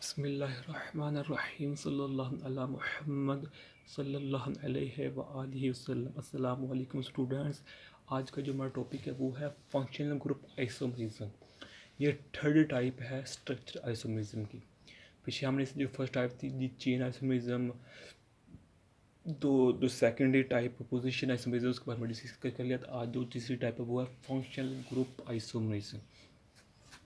बिस्मिल्लाहिर्रहमानिर्रहीम सल्लल्लाहु अला मुहम्मद सल्लल्लाहु अलैहि व आलिहि वसल्लम। अस्सलामु अलैकुम स्टूडेंट्स। आज का जो हमारा टॉपिक है वो है फंक्शनल ग्रुप आइसोमरिज्म। ये थर्ड टाइप है स्ट्रक्चर आइसोमरिज्म की। पीछे हमने जो फर्स्ट टाइप थी दी चेन आइसोमरिज्म, जो सेकेंडरी टाइप पोजीशन आइसोमरिज्म उसके बारे में डिस्कस कर लिया। तो आज जो तीसरी टाइप है वो है फंक्शनल ग्रुप आइसोमरिज्म।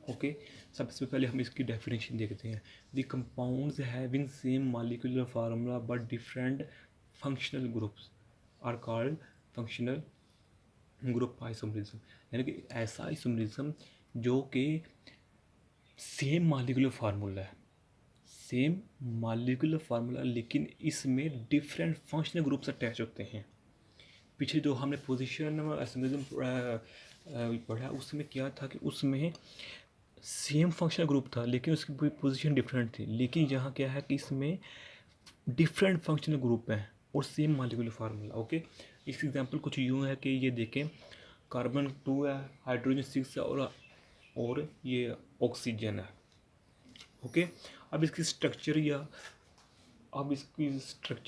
ओके, सबसे पहले हम इसकी डेफिनेशन देखते हैं। The compounds having same molecular formula but different functional groups are called functional group isomerism. यानी कि ऐसा आइसोमरिज्म जो कि सेम मॉलिक्यूलर फार्मूला है, सेम मॉलिक्यूलर फार्मूला, लेकिन इसमें डिफरेंट फंक्शनल ग्रुप्स अटैच होते हैं। पीछे जो हमने पोजीशन आइसोमरिज्म पढ़ा उसमें क्या था कि उसमें सेम फंक्शनल ग्रुप था लेकिन उसकी पोजीशन डिफरेंट थी। लेकिन यहाँ क्या है कि इसमें डिफरेंट फंक्शनल ग्रुप हैं और सेम मॉलिक्यूलर फार्मूला। ओके, इसकी एग्जांपल कुछ यूँ है कि ये देखें, कार्बन 2 है, हाइड्रोजन 6 है और ये ऑक्सीजन है। ओके, अब इसकी स्ट्रक्चर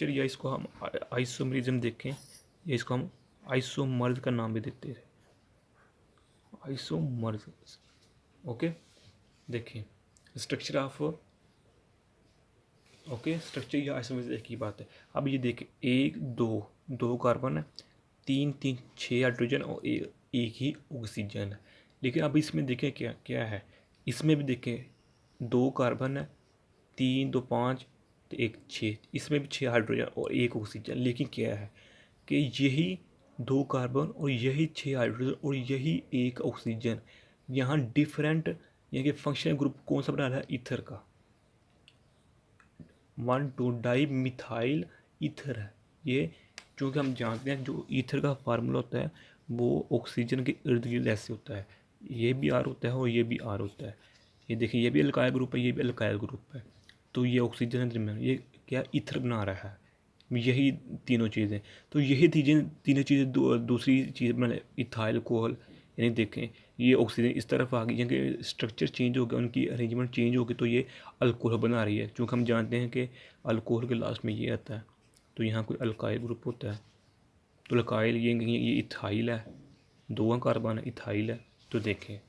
या इसको हम आइसोमरिज्म देखें, या इसको हम आइसोमर्स का नाम भी देते हैं, आइसोमर्स। ओके, देखिए स्ट्रक्चर ऑफ स्ट्रक्चर या आइसोमर्स एक ही बात है। अब ये देखें, दो कार्बन है, 6 हाइड्रोजन और एक ही ऑक्सीजन है। लेकिन अब इसमें देखें क्या क्या है, इसमें भी देखें 2 कार्बन है, 3 2 5 तो 1 6, इसमें भी 6 हाइड्रोजन और 1 ऑक्सीजन। लेकिन क्या है कि यही 2 कार्बन और यही 6 हाइड्रोजन और यही 1 ऑक्सीजन, यहाँ डिफरेंट यानी कि फंक्शनल ग्रुप कौन सा बना रहा है, ईथर का। 1,2 डाई मिथाइल ईथर है ये। क्योंकि हम जानते हैं जो ईथर का फार्मूला होता है वो ऑक्सीजन के इर्द गिर्द ऐसे होता है, ये भी आर होता है और ये भी आर होता है। ये देखिए, ये भी अल्काइल ग्रुप है, ये भी अल्काइल ग्रुप है। तो ये ऑक्सीजन दरमियान ये क्या ईथर बना रहा है, यही तीनों चीज़ें। तो यही तीनों चीज़ें दूसरी चीज़ बना इथाइल कोहल। यानी देखें, ये ऑक्सीजन इस तरफ आ गई, यानी स्ट्रक्चर चेंज हो गया, उनकी अरेंजमेंट चेंज हो गई, तो ये अल्कोहल बना रही है। क्योंकि हम जानते हैं कि अल्कोहल के लास्ट में ये आता है, तो यहाँ कोई अल्काइल ग्रुप होता है। तो अल्काइल ये इथाइल है, 2 कार्बन है, इथाइल है। तो देखें,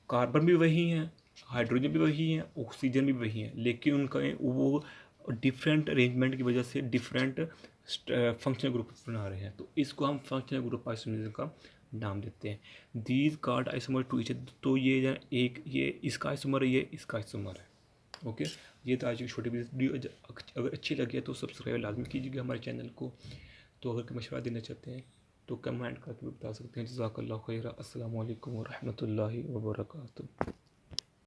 कार्बन भी वही हैं, हाइड्रोजन भी वही हैं, ऑक्सीजन भी वही हैं, लेकिन उनका वो डिफरेंट अरेंजमेंट की वजह से डिफरेंट फंक्शनल ग्रुप बना रहे हैं। तो इसको हम फंक्शनल ग्रुप आइसोमरिज्म का नाम देते हैं। These card isomer to each, तो ये एक ये इसका आइसोमर है, ये इसका आइसोमर है। ओके, ये तो आज की छोटी वीडियो। अगर अच्छी लगी तो सब्सक्राइब लाजमी कीजिएगा हमारे चैनल को। तो अगर कोई मशवरा देना चाहते हैं तो कमेंट करके भी बता सकते हैं। जज़ाकल्लाहु खैरा। अस्सलामु अलैकुम व रहमतुल्लाहि व बरकातुहू।